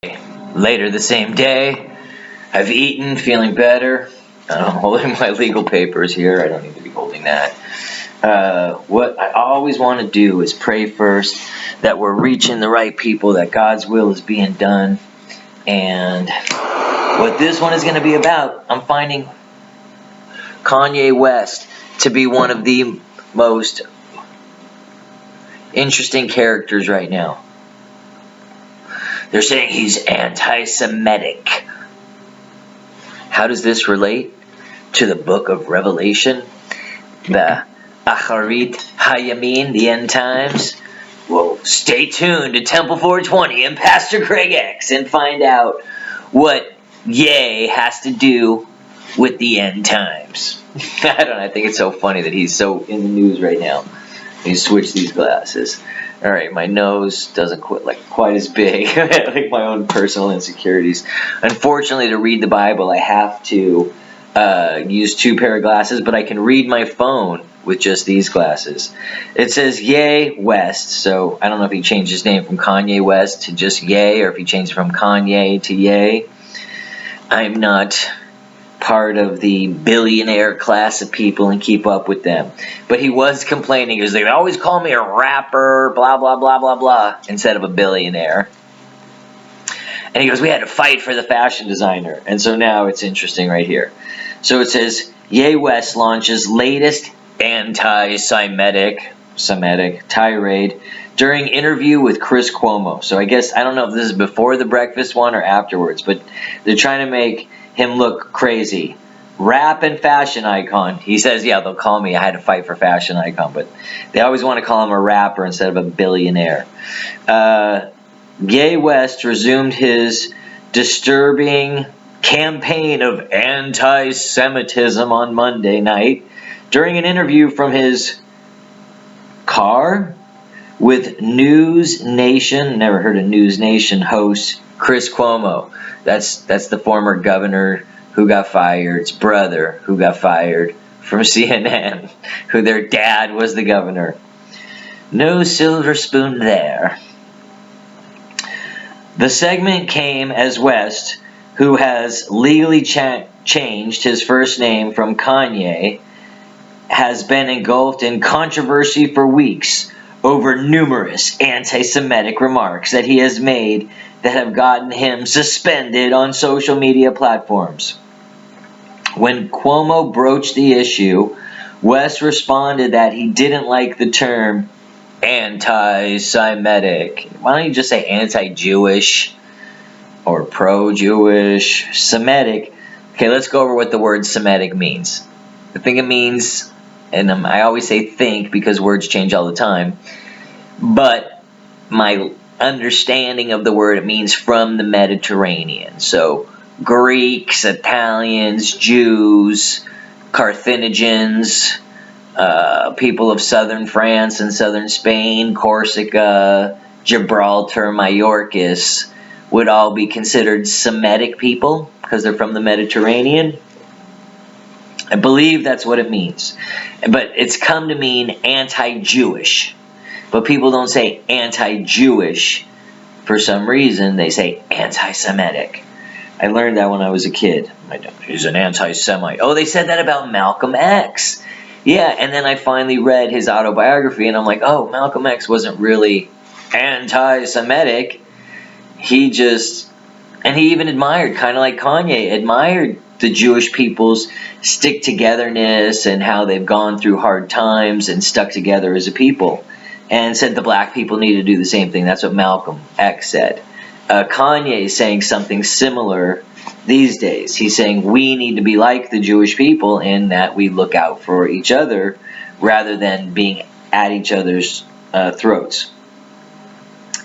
Later the same day, I've eaten, feeling better. I'm holding my legal papers here. I don't need to be holding that. What I always want to do is pray first that we're reaching the right people, that God's will is being done. And what this one is going to be about, I'm finding Kanye West to be one of the most interesting characters right now. They're saying he's anti-Semitic. How does this relate to the book of Revelation? The Acharit Hayamin, the end times? Well, stay tuned to Temple 420 and Pastor Greg X and find out what Ye has to do with the end times. I don't know, I think it's so funny that he's so in the news right now. He switched these glasses. All right, my nose doesn't quite as big, like my own personal insecurities. Unfortunately, to read the Bible, I have to use two pair of glasses, but I can read my phone with just these glasses. It says Ye West, so I don't know if he changed his name from Kanye West to just Ye, or if he changed it from Kanye to Ye. I'm not part of the billionaire class of people and keep up with them. But he was complaining, because they always call me a rapper, blah, blah, blah, blah, blah, instead of a billionaire. And he goes, we had to fight for the fashion designer. And so now it's interesting right here. So it says, Ye West launches latest anti-Semitic tirade during interview with Chris Cuomo. So I guess, I don't know if this is before the breakfast one or afterwards, but they're trying to make him look crazy. Rap and fashion icon. He says, yeah, they'll call me. I had to fight for fashion icon, but they always want to call him a rapper instead of a billionaire. Ye West resumed his disturbing campaign of anti-Semitism on Monday night during an interview from his car with News Nation, never heard of News Nation host Chris Cuomo. That's the former governor who got fired's brother who got fired from CNN, who their dad was the governor. No silver spoon there. The segment came as West, who has legally changed his first name from Kanye, has been engulfed in controversy for weeks over numerous anti-Semitic remarks that he has made that have gotten him suspended on social media platforms. When Cuomo broached the issue, West responded that he didn't like the term anti-Semitic. Why don't you just say anti-Jewish or pro-Jewish? Semitic. Okay, let's go over what the word Semitic means. I think it means, and I always say think because words change all the time, but my understanding of the word, it means from the Mediterranean. So Greeks, Italians, Jews, Carthaginians, people of southern France and southern Spain, Corsica, Gibraltar, Mayorkas would all be considered Semitic people because they're from the Mediterranean. I believe that's what it means. But it's come to mean anti-Jewish. But people don't say anti-Jewish for some reason. They say anti-Semitic. I learned that when I was a kid. He's an anti-Semite. Oh, they said that about Malcolm X. Yeah, and then I finally read his autobiography, and I'm like, oh, Malcolm X wasn't really anti-Semitic. He even admired, kind of like Kanye, admired the Jewish people's stick-togetherness and how they've gone through hard times and stuck together as a people. And said the black people need to do the same thing. That's what Malcolm X said. Kanye is saying something similar these days. He's saying we need to be like the Jewish people in that we look out for each other rather than being at each other's throats.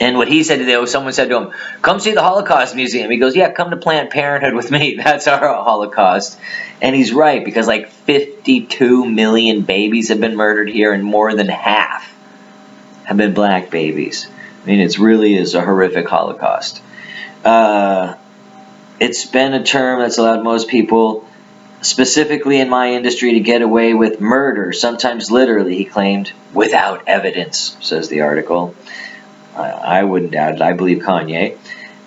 And what he said today, someone said to him, come see the Holocaust Museum. He goes, yeah, come to Planned Parenthood with me. That's our Holocaust. And he's right, because like 52 million babies have been murdered here, and more than half have been black babies. I mean, it really is a horrific Holocaust. It's been a term that's allowed most people, specifically in my industry, to get away with murder, sometimes literally, he claimed, without evidence, says the article. I wouldn't doubt it. I believe Kanye.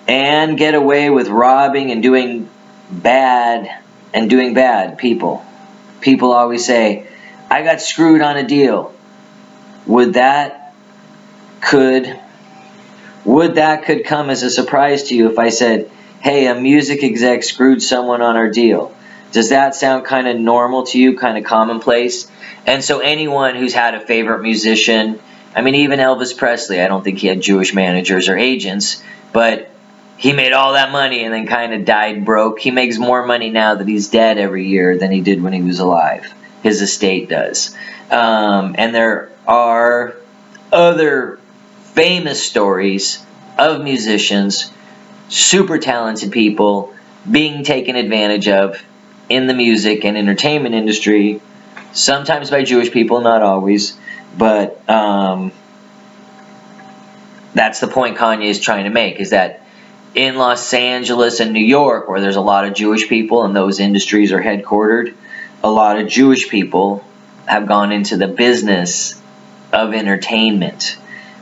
and get away with robbing and doing bad people. People always say, I got screwed on a deal. Would that could come as a surprise to you if I said, hey, a music exec screwed someone on our deal? Does that sound kind of normal to you, kind of commonplace? And so anyone who's had a favorite musician, I mean, even Elvis Presley, I don't think he had Jewish managers or agents, but he made all that money and then kind of died broke. He makes more money now that he's dead every year than he did when he was alive. His estate does. And there are other famous stories of musicians, super talented people, being taken advantage of in the music and entertainment industry, sometimes by Jewish people, not always, but that's the point Kanye is trying to make, is that in Los Angeles and New York, where there's a lot of Jewish people and those industries are headquartered, a lot of Jewish people have gone into the business of entertainment.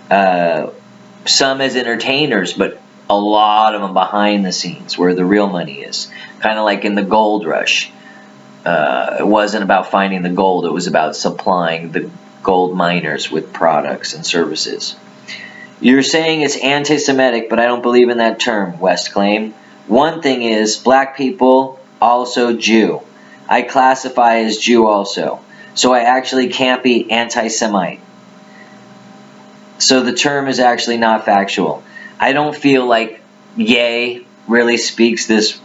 Some as entertainers, but a lot of them behind the scenes where the real money is. Kind of like in the gold rush. It wasn't about finding the gold, it was about supplying the gold miners with products and services. You're saying it's anti-Semitic, but I don't believe in that term, West claimed. One thing is, black people, also Jew. I classify as Jew also, so I actually can't be anti-Semite. So the term is actually not factual. I don't feel like Ye really speaks this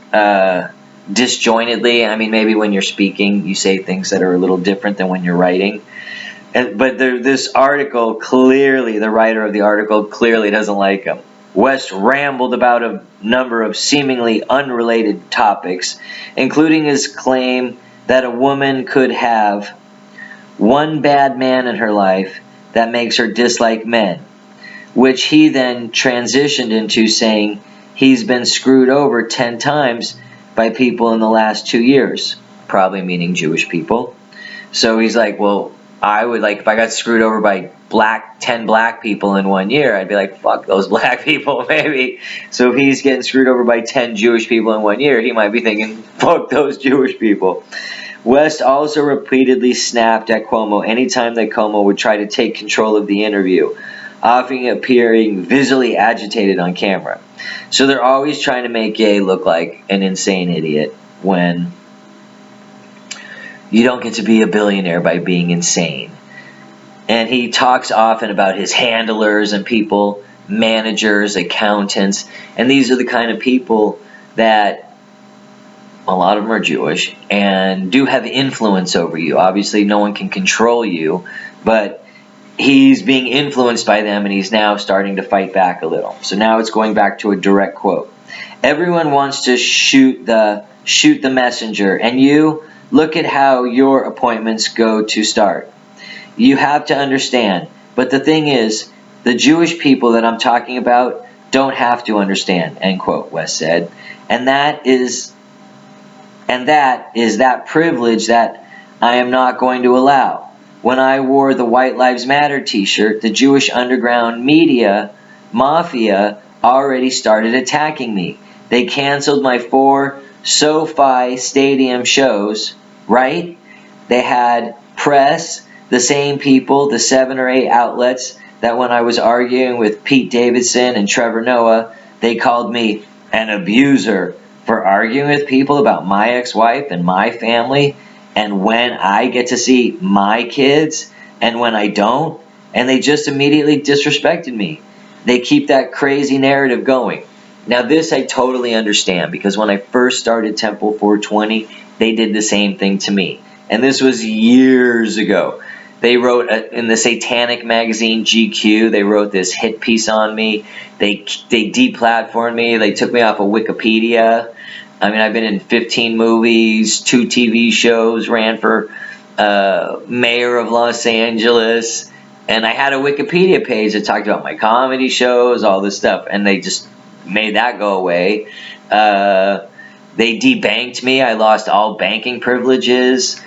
disjointedly. I mean, maybe when you're speaking, you say things that are a little different than when you're writing. But this article clearly, the writer of the article clearly doesn't like him. West rambled about a number of seemingly unrelated topics, including his claim that a woman could have one bad man in her life that makes her dislike men, which he then transitioned into saying he's been screwed over 10 times by people in the last 2 years, probably meaning Jewish people. So he's like, well, I would like, if I got screwed over by 10 black people in 1 year, I'd be like, fuck those black people, maybe. So if he's getting screwed over by 10 Jewish people in 1 year, he might be thinking, fuck those Jewish people. West also repeatedly snapped at Cuomo anytime that Cuomo would try to take control of the interview, often appearing visually agitated on camera. So they're always trying to make Ye look like an insane idiot when you don't get to be a billionaire by being insane. And he talks often about his handlers and people, managers, accountants, and these are the kind of people that a lot of them are Jewish and do have influence over you. Obviously, no one can control you, but he's being influenced by them and he's now starting to fight back a little. So now it's going back to a direct quote. Everyone wants to shoot the messenger, and you look at how your appointments go to start. You have to understand. But the thing is, the Jewish people that I'm talking about don't have to understand, end quote, West said. And that is that privilege that I am not going to allow. When I wore the White Lives Matter t-shirt, the Jewish underground media mafia already started attacking me. They canceled my 4 SoFi Stadium shows, right? They had press, the same people, the 7 or 8 outlets that when I was arguing with Pete Davidson and Trevor Noah, they called me an abuser for arguing with people about my ex-wife and my family, and when I get to see my kids and when I don't, and they just immediately disrespected me. They keep that crazy narrative going. Now this I totally understand, because when I first started Temple 420, they did the same thing to me. And this was years ago. They wrote in the satanic magazine GQ, they wrote this hit piece on me. They deplatformed me. They took me off of Wikipedia. I mean, I've been in 15 movies, 2 TV shows, ran for mayor of Los Angeles, and I had a Wikipedia page that talked about my comedy shows, all this stuff, and they just made that go away. They debanked me. I lost all banking privileges.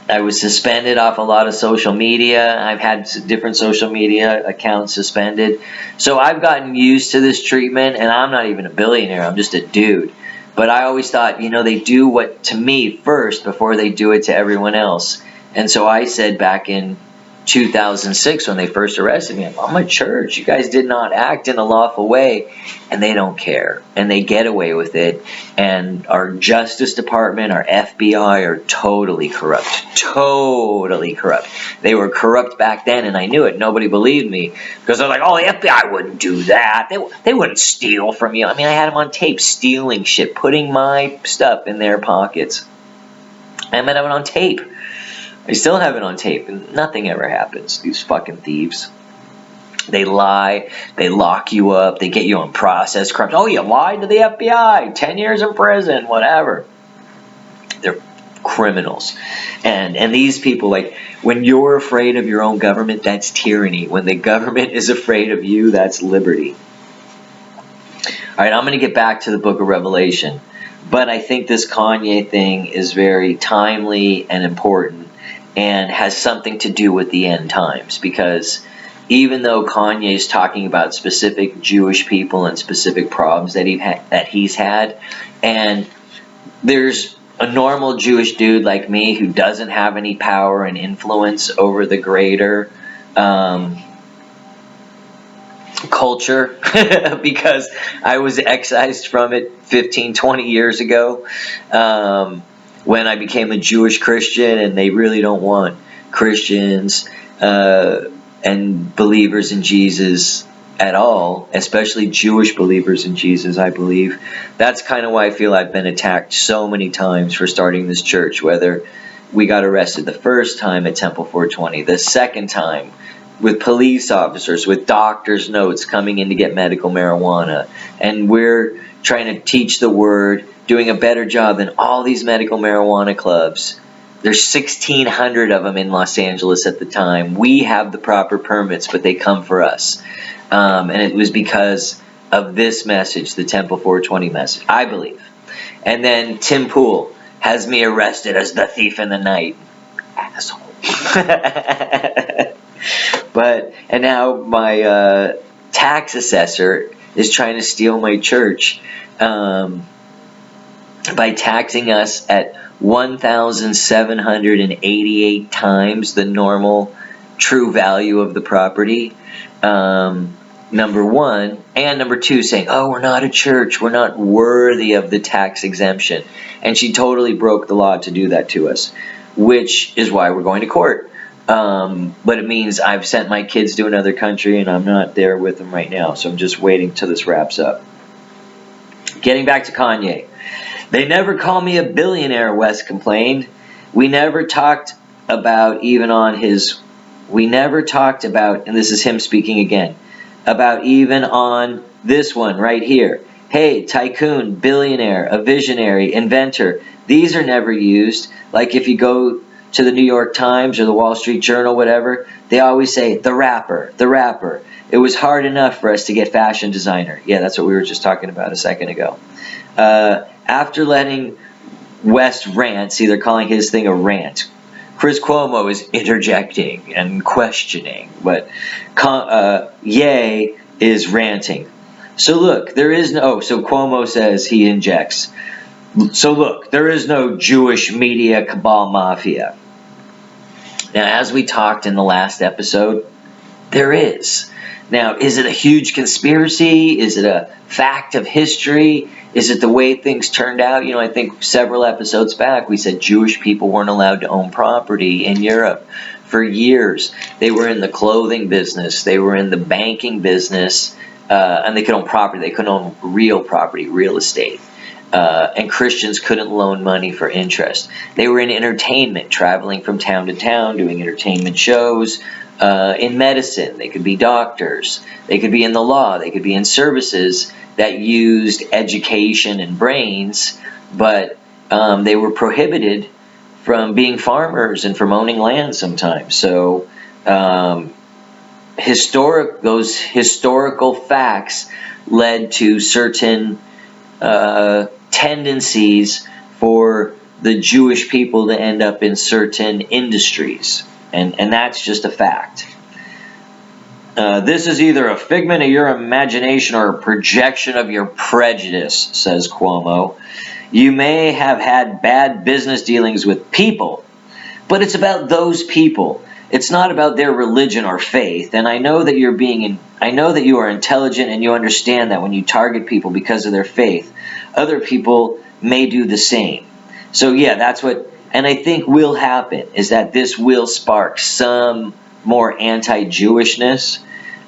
I was suspended off a lot of social media. I've had different social media accounts suspended. So I've gotten used to this treatment, and I'm not even a billionaire. I'm just a dude. But I always thought, they do what to me first before they do it to everyone else. And so I said back in 2006 when they first arrested me, I'm a church. You guys did not act in a lawful way, and they don't care, and they get away with it. And our Justice Department, our FBI are totally corrupt. They were corrupt back then, and I knew it. Nobody believed me because they're like, "Oh, the FBI wouldn't do that. They wouldn't steal from you." I mean, I had them on tape stealing shit, putting my stuff in their pockets. I had it on tape. I still have it on tape, and nothing ever happens. These fucking thieves. They lie. They lock you up. They get you on process crimes. Oh, you lied to the FBI. 10 years in prison, whatever. They're criminals. And these people, like, when you're afraid of your own government, that's tyranny. When the government is afraid of you, that's liberty. All right, I'm going to get back to the book of Revelation. But I think this Kanye thing is very timely and important, and has something to do with the end times, because even though Kanye is talking about specific Jewish people and specific problems that he's had, and there's a normal Jewish dude like me who doesn't have any power and influence over the greater culture because I was excised from it 15, 20 years ago. When I became a Jewish Christian, and they really don't want Christians and believers in Jesus at all, especially Jewish believers in Jesus, I believe. That's kind of why I feel I've been attacked so many times for starting this church, whether we got arrested the first time at Temple 420, the second time with police officers, with doctors' notes coming in to get medical marijuana, and we're trying to teach the word, doing a better job than all these medical marijuana clubs. There's 1,600 of them in Los Angeles at the time. We have the proper permits, but they come for us. And it was because of this message, the Temple 420 message, I believe. And then Tim Pool has me arrested as the thief in the night. Asshole. And now my tax assessor is trying to steal my church by taxing us at 1,788 times the normal true value of the property. Number one, and number two, saying, "Oh, we're not a church, we're not worthy of the tax exemption." And she totally broke the law to do that to us, which is why we're going to court. But it means I've sent my kids to another country, and I'm not there with them right now, so I'm just waiting till this wraps up. Getting back to Kanye. They never call me a billionaire, West complained. We never talked about, and this is him speaking again, about even on this one right here. Hey, tycoon, billionaire, a visionary, inventor. These are never used. Like if you go to the New York Times or the Wall Street Journal, whatever, they always say, the rapper, the rapper. It was hard enough for us to get fashion designer. Yeah, that's what we were just talking about a second ago. After letting West rant, see, they're calling his thing a rant. Chris Cuomo is interjecting and questioning, but Ye is ranting. So look, there is no, so Cuomo says he injects. So look, there is no Jewish media cabal mafia. Now, as we talked in the last episode, there is. Now, is it a huge conspiracy? Is it a fact of history? Is it the way things turned out? I think several episodes back we said Jewish people weren't allowed to own property in Europe for years. They were in the clothing business. They were in the banking business. And they could own property. They couldn't own real property, real estate. And Christians couldn't loan money for interest. They were in entertainment, traveling from town to town, doing entertainment shows. In medicine, they could be doctors. They could be in the law. They could be in services that used education and brains, but they were prohibited from being farmers and from owning land sometimes. So those historical facts led to certain tendencies for the Jewish people to end up in certain industries. And that's just a fact. This is either a figment of your imagination or a projection of your prejudice, says Cuomo. You may have had bad business dealings with people, but it's about those people. It's not about their religion or faith. And I know that you are intelligent and you understand that when you target people because of their faith, other people may do the same. So yeah, that's what, and I think will happen, is that this will spark some more anti-Jewishness,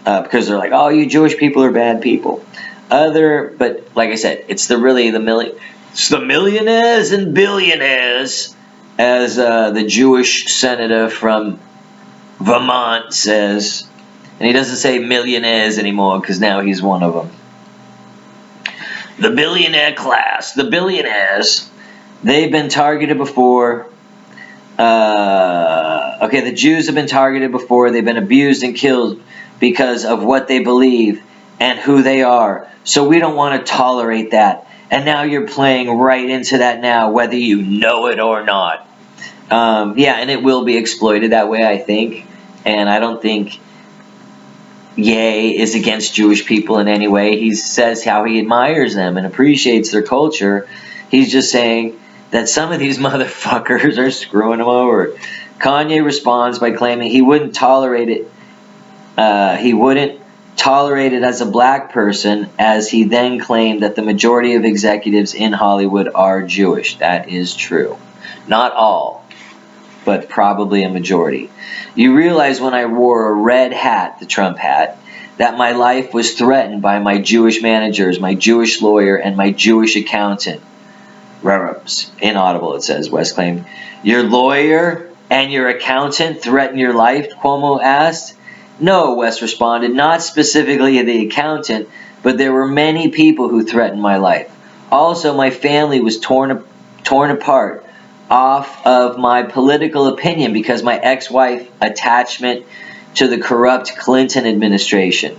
because they're like, oh, you Jewish people are bad people. But like I said, it's the millionaires and billionaires, as the Jewish senator from Vermont says. And he doesn't say millionaires anymore because now he's one of them. The billionaire class, the billionaires, they've been targeted before. The Jews have been targeted before. They've been abused and killed because of what they believe and who they are. So we don't want to tolerate that. And now you're playing right into that now, whether you know it or not. And it will be exploited that way, I think. And I don't think Ye is against Jewish people in any way. He says how he admires them and appreciates their culture. He's just saying that some of these motherfuckers are screwing him over. Kanye responds by claiming he wouldn't tolerate it. He wouldn't tolerate it as a black person, as he then claimed that the majority of executives in Hollywood are Jewish. That is true. Not all, but probably a majority. You realize when I wore a red hat, the Trump hat, that my life was threatened by my Jewish managers, my Jewish lawyer, and my Jewish accountant. Inaudible, it says, West claimed. Your lawyer and your accountant threatened your life, Cuomo asked. No, West responded, not specifically the accountant, but there were many people who threatened my life. Also, my family was torn apart off of my political opinion because my ex-wife attachment to the corrupt Clinton administration.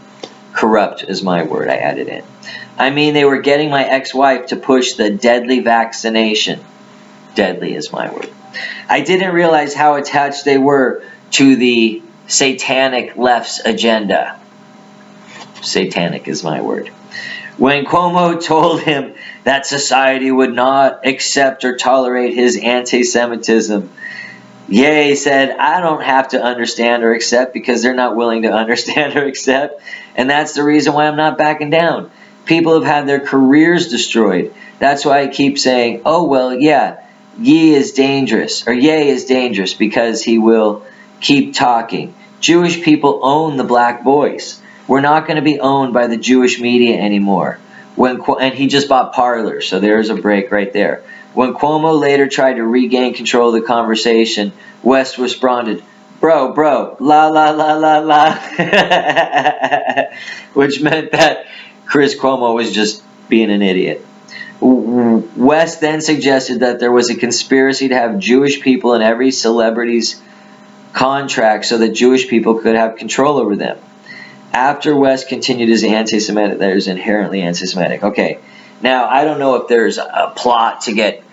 Corrupt is my word, I added in. I mean, they were getting my ex-wife to push the deadly vaccination. Deadly is my word. I didn't realize how attached they were to the satanic left's agenda. Satanic is my word. When Cuomo told him that society would not accept or tolerate his anti-Semitism, Ye said, I don't have to understand or accept because they're not willing to understand or accept. And that's the reason why I'm not backing down. People have had their careers destroyed. That's why I keep saying, oh, well, yeah, Ye is dangerous, or Ye is dangerous because he will keep talking. Jewish people own the black voice. We're not going to be owned by the Jewish media anymore. And he just bought Parler, so there's a break right there. When Cuomo later tried to regain control of the conversation, West responded, bro, la, la, la, la, la, which meant that Chris Cuomo was just being an idiot. West then suggested that there was a conspiracy to have Jewish people in every celebrity's contract so that Jewish people could have control over them. After West continued his anti-Semitic, that is inherently anti-Semitic. Okay, now I don't know if there's a plot to get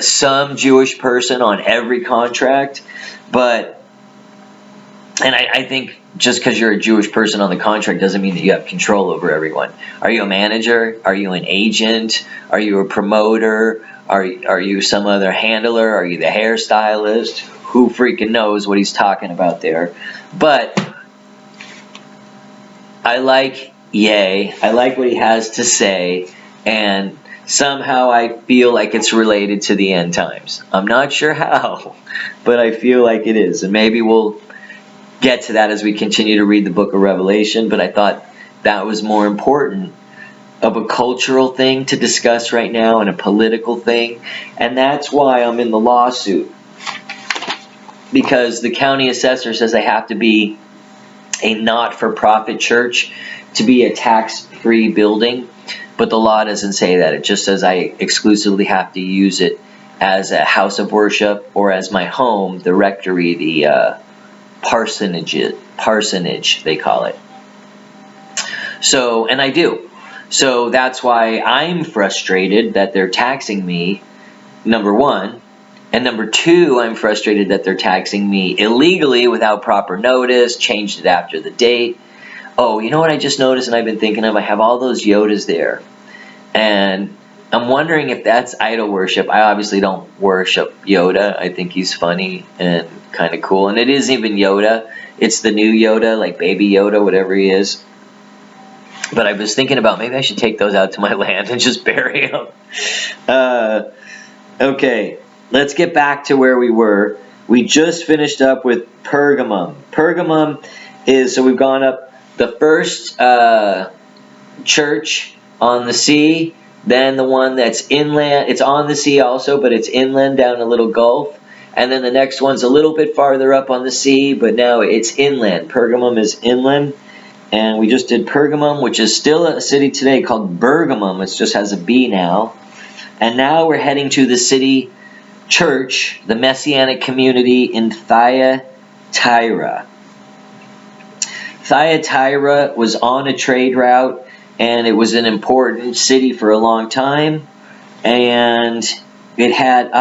some Jewish person on every contract, but, and I think just because you're a Jewish person on the contract doesn't mean that you have control over everyone. Are you a manager? Are you an agent? Are you a promoter? Are you some other handler? Are you the hairstylist? Who freaking knows what he's talking about there? But I like Ye. I like what he has to say, and somehow I feel like it's related to the end times. I'm not sure how, but I feel like it is. And maybe we'll get to that as we continue to read the book of Revelation, but I thought that was more important of a cultural thing to discuss right now and a political thing. And that's why I'm in the lawsuit. Because the county assessor says I have to be a not-for-profit church to be a tax-free building, but the law doesn't say that. It just says I exclusively have to use it as a house of worship or as my home, the rectory, the parsonage they call it. So, and I do. So that's why I'm frustrated that they're taxing me number one. And number two, I'm frustrated that they're taxing me illegally without proper notice, changed it after the date. Oh, you know what I just noticed and I've been thinking of? I have all those Yodas there. And I'm wondering if that's idol worship. I obviously don't worship Yoda. I think he's funny and kind of cool. And it isn't even Yoda. It's the new Yoda, like Baby Yoda, whatever he is. But I was thinking about maybe I should take those out to my land and just bury them. Okay, let's get back to where we were. We just finished up with Pergamum. Pergamum is, so we've gone up the first church on the sea, then the one that's inland. It's on the sea also, but it's inland down a little gulf. And then the next one's a little bit farther up on the sea, but now it's inland. Pergamum is inland. And we just did Pergamum, which is still a city today called Bergamum. It just has a B now. And now we're heading to the city church, the Messianic community in Thyatira. Thyatira was on a trade route, and it was an important city for a long time. And it had,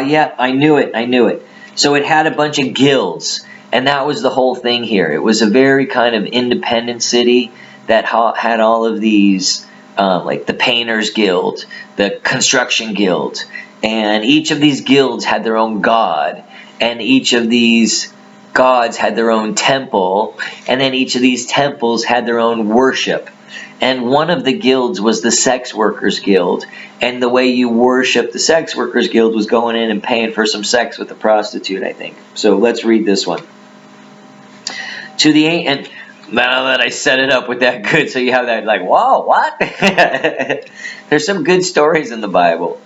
yeah, I knew it. So it had a bunch of guilds. And that was the whole thing here. It was a very kind of independent city that had all of these, like the Painters Guild, the Construction Guild. And each of these guilds had their own god. And each of these gods had their own temple. And then each of these temples had their own worship. And one of the guilds was the Sex Workers Guild. And the way you worship the Sex Workers Guild was going in and paying for some sex with a prostitute, I think. So let's read this one. And now that I set it up with that good, so you have that like, whoa, what? There's some good stories in the Bible.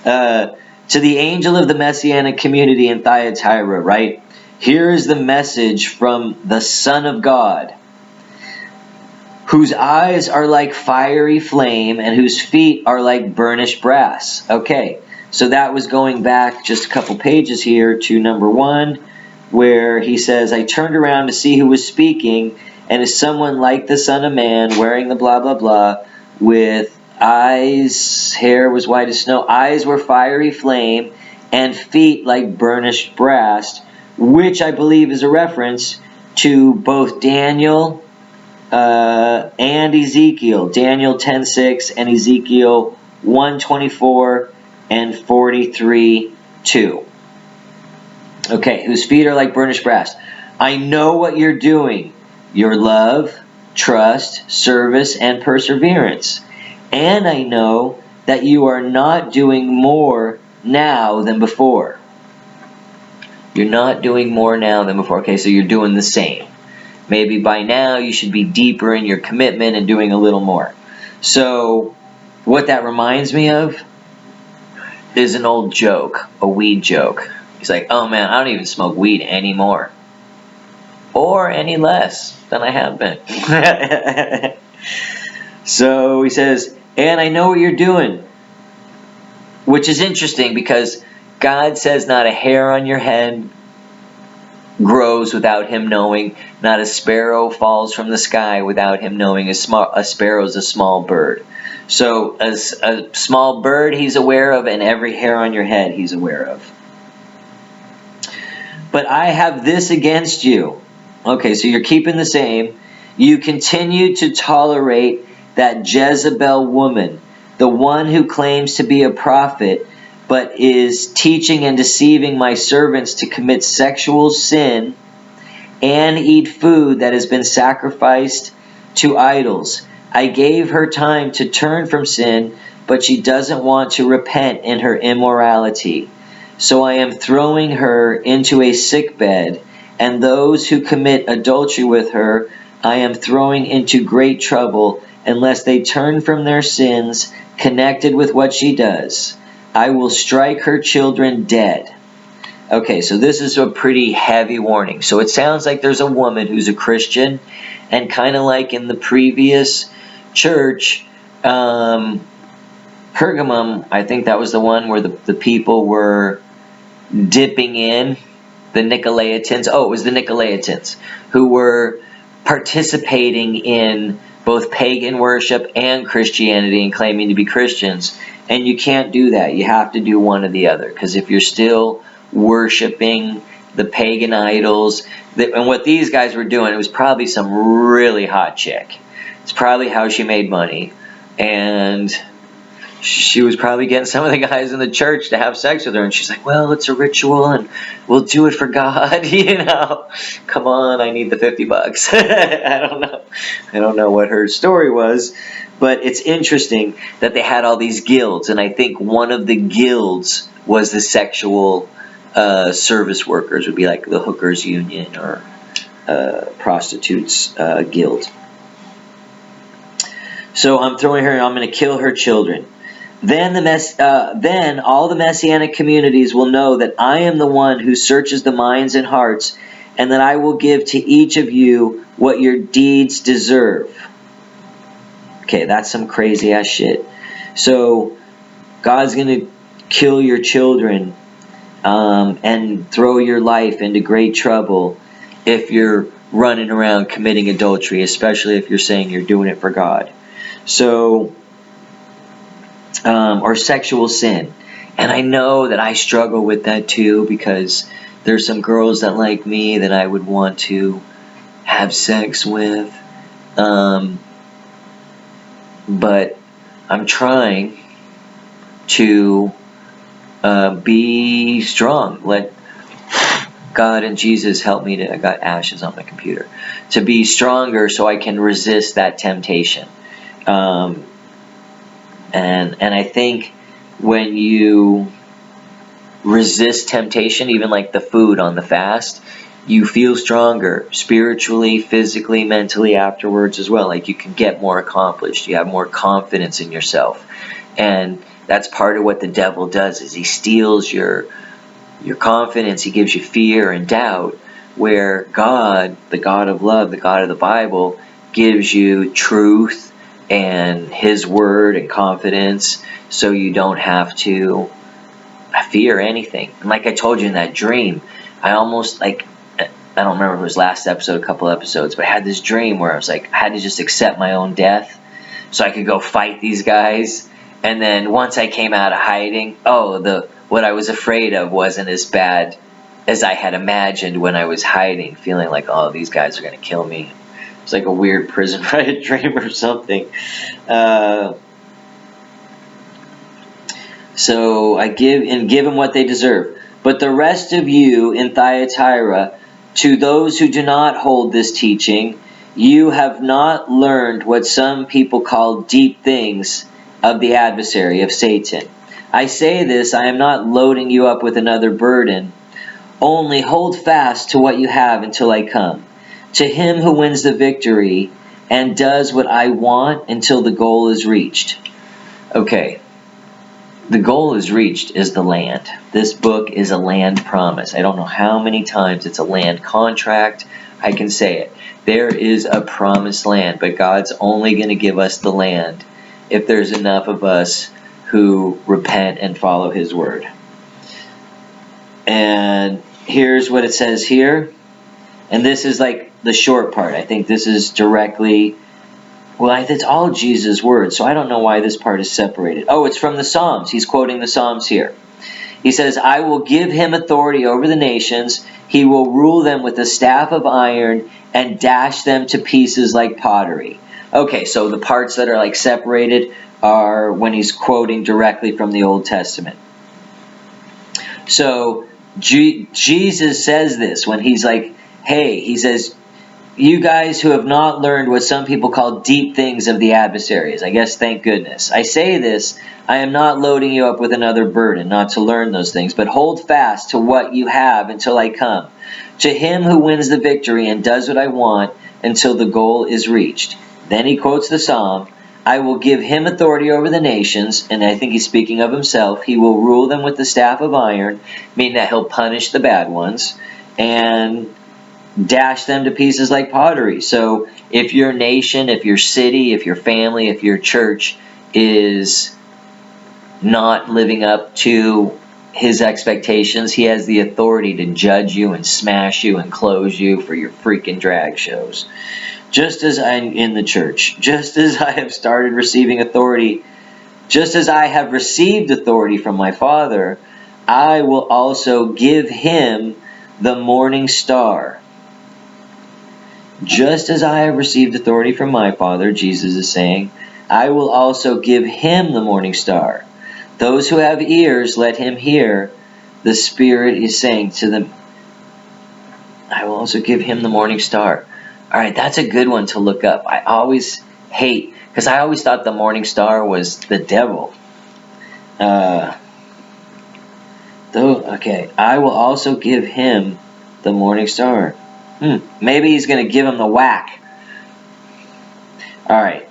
To the angel of the Messianic community in Thyatira, right? Here is the message from the Son of God, whose eyes are like fiery flame and whose feet are like burnished brass. Okay, so that was going back just a couple pages here to number 1, where he says, I turned around to see who was speaking, and is someone like the Son of Man, wearing the blah, blah, blah, with eyes, hair was white as snow, eyes were fiery flame, and feet like burnished brass, which I believe is a reference to both Daniel and Ezekiel, Daniel 10:6 and Ezekiel 1:24 and 43:2. Okay, whose feet are like burnished brass. I know what you're doing, your love, trust, service, and perseverance. And I know that you are not doing more now than before. You're not doing more now than before. Okay, so you're doing the same. Maybe by now you should be deeper in your commitment and doing a little more. So what that reminds me of is an old joke, a weed joke. He's like, oh man, I don't even smoke weed anymore. Or any less than I have been. So he says, and I know what you're doing. Which is interesting because God says not a hair on your head grows without him knowing. Not a sparrow falls from the sky without him knowing. A sparrow is a small bird. So a small bird he's aware of, and every hair on your head he's aware of. But I have this against you. Okay, so you're keeping the same. You continue to tolerate that Jezebel woman, the one who claims to be a prophet, but is teaching and deceiving my servants to commit sexual sin and eat food that has been sacrificed to idols. I gave her time to turn from sin, but she doesn't want to repent in her immorality. So I am throwing her into a sickbed, and those who commit adultery with her I am throwing into great trouble unless they turn from their sins connected with what she does. I will strike her children dead. Okay, so this is a pretty heavy warning. So it sounds like there's a woman who's a Christian, and kind of like in the previous church, Pergamum, I think that was the one where the people were dipping in, the Nicolaitans. Oh, it was the Nicolaitans who were participating in both pagan worship and Christianity and claiming to be Christians. And you can't do that. You have to do one or the other. Because if you're still worshiping the pagan idols, and what these guys were doing, it was probably some really hot chick. It's probably how she made money. And she was probably getting some of the guys in the church to have sex with her, and she's like, well, it's a ritual and we'll do it for God. Come on, I need the $50. I don't know what her story was, but it's interesting that they had all these guilds, and I think one of the guilds was the sexual service workers, would be like the hookers union or prostitutes guild. So I'm throwing her, I'm going to kill her children. Then all the Messianic communities will know that I am the one who searches the minds and hearts, and that I will give to each of you what your deeds deserve. Okay, that's some crazy ass shit. So God's going to kill your children and throw your life into great trouble if you're running around committing adultery, especially if you're saying you're doing it for God. So or sexual sin. And I know that I struggle with that too, because there's some girls that like me that I would want to have sex with. But I'm trying to be strong. Let God and Jesus help me to, I got ashes on my computer, to be stronger so I can resist that temptation. And I think when you resist temptation, even like the food on the fast, you feel stronger spiritually, physically, mentally afterwards as well. Like you can get more accomplished. You have more confidence in yourself. And that's part of what the devil does, is he steals your confidence. He gives you fear and doubt, where God, the God of love, the God of the Bible, gives you truth and his word and confidence, so you don't have to fear anything. And like I told you in that dream, I almost, like, I don't remember if it was last episode, a couple episodes, but I had this dream where I was like, I had to just accept my own death so I could go fight these guys. And then once I came out of hiding, what I was afraid of wasn't as bad as I had imagined when I was hiding, feeling like, oh, these guys are going to kill me. It's like a weird prison riot dream or something. So I give them what they deserve. But the rest of you in Thyatira, to those who do not hold this teaching, you have not learned what some people call deep things of the adversary, of Satan. I say this, I am not loading you up with another burden. Only hold fast to what you have until I come. To him who wins the victory and does what I want until the goal is reached. Okay. The goal is reached is the land. This book is a land promise. I don't know how many times it's a land contract. I can say it. There is a promised land, but God's only going to give us the land if there's enough of us who repent and follow his word. And here's what it says here. And this is like the short part. I think this is directly, it's all Jesus' words, so I don't know why this part is separated. Oh, it's from the Psalms. He's quoting the Psalms here. He says, I will give him authority over the nations. He will rule them with a staff of iron and dash them to pieces like pottery. Okay, so the parts that are like separated are when he's quoting directly from the Old Testament. So Jesus says this when he's like, hey, he says, you guys who have not learned what some people call deep things of the adversaries. I guess, thank goodness. I say this, I am not loading you up with another burden, not to learn those things, but hold fast to what you have until I come. To him who wins the victory and does what I want until the goal is reached. Then he quotes the Psalm, I will give him authority over the nations, and I think he's speaking of himself. He will rule them with the staff of iron, meaning that he'll punish the bad ones, and dash them to pieces like pottery. So if your nation, if your city, if your family, if your church is not living up to his expectations, he has the authority to judge you and smash you and close you for your freaking drag shows. just as I'm in the church, just as I have started receiving authority, just as I have received authority from my Father, I will also give him the morning star. Just as I have received authority from my Father, Jesus is saying, I will also give him the morning star. Those who have ears, let him hear. The Spirit is saying to them, I will also give him the morning star. All right, that's a good one to look up. I always hate, because I always thought the morning star was the devil. Okay, I will also give him the morning star. Maybe he's going to give him the whack. All right.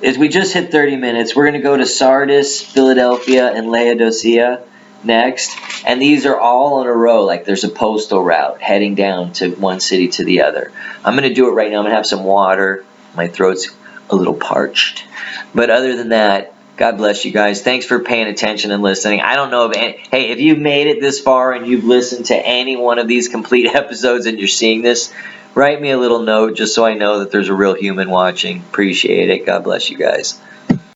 As we just hit 30 minutes, we're going to go to Sardis, Philadelphia, and Laodicea next. And these are all on a row, like there's a postal route heading down to one city to the other. I'm going to do it right now. I'm going to have some water. My throat's a little parched. But other than that, God bless you guys. Thanks for paying attention and listening. I don't know if hey, if you've made it this far and you've listened to any one of these complete episodes and you're seeing this, write me a little note just so I know that there's a real human watching. Appreciate it. God bless you guys.